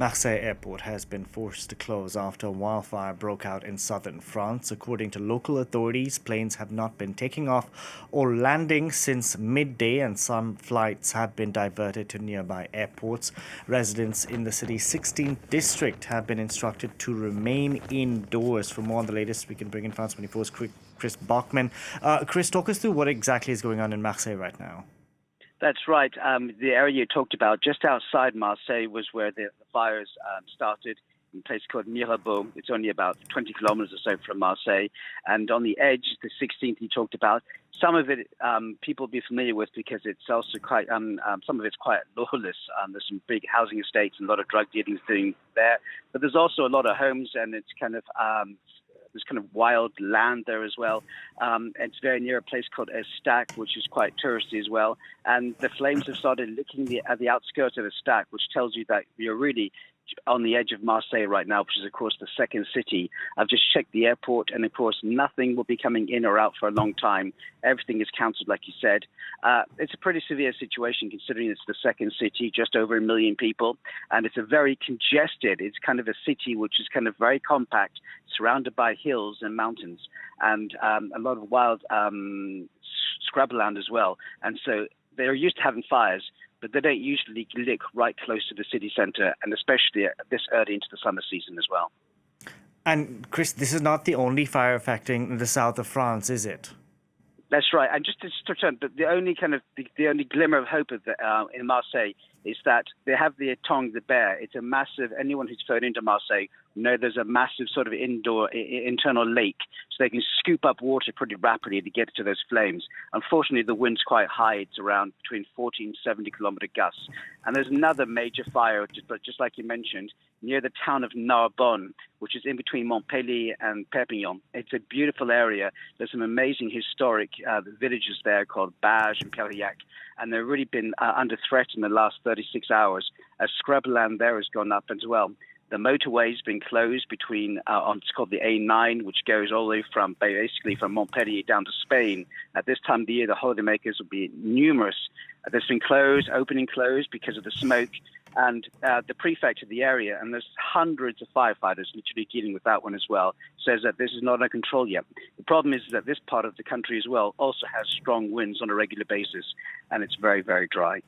Marseille airport has been forced to close after a wildfire broke out in southern France. According to local authorities, planes have not been taking off or landing since midday, and some flights have been diverted to nearby airports. Residents in the city's 16th district have been instructed to remain indoors. For more on the latest, we can bring in France 24's Chris Bachman. Chris, talk us through what exactly is going on in Marseille right now. That's right. The area you talked about, just outside Marseille, was where the fires started in a place called Mirabeau. It's only about 20 kilometers or so from Marseille. And on the edge, the 16th you talked about, some of it people will be familiar with because it's also quite, some of it's quite lawless. There's some big housing estates and a lot of drug dealing thing there. But there's also a lot of homes, and it's kind of there's kind of wild land there as well. It's very near a place called Estac, which is quite touristy as well. And the flames have started licking at the outskirts of Estac, which tells you that you're really on the edge of Marseille right now, which is, of course, the second city. I've just checked the airport, and, of course, nothing will be coming in or out for a long time. Everything is cancelled, like you said. It's a pretty severe situation considering it's the second city, just over 1 million people, and it's a very congested, it's kind of a city which is kind of very compact, surrounded by hills and mountains, and a lot of wild scrubland as well. And so they're used to having fires, but they don't usually lick right close to the city centre, and especially this early into the summer season as well. And Chris, this is not the only fire affecting the south of France, is it? That's right. And just to return, the only the only glimmer of hope of in Marseille is that they have the Etang, the bear. It's a massive. Anyone who's flown into Marseille know there's a massive sort of internal lake, so they can scoop up water pretty rapidly to get to those flames. Unfortunately, the wind's quite high. It's around between 40 and 70 kilometer gusts. And there's another major fire, just like you mentioned, near the town of Narbonne, which is in between Montpellier and Perpignan. It's a beautiful area. There's some amazing historic villages there called Bages and Périac, and they've really been under threat in the last 36 hours. As scrubland there has gone up as well. The motorway's been closed between, it's called the A9, which goes all the way from basically from Montpellier down to Spain. At this time of the year, the holidaymakers will be numerous. That's been closed, opening closed because of the smoke. And the prefect of the area, and there's hundreds of firefighters literally dealing with that one as well, says that this is not under control yet. The problem is that this part of the country as well also has strong winds on a regular basis, and it's very, very dry.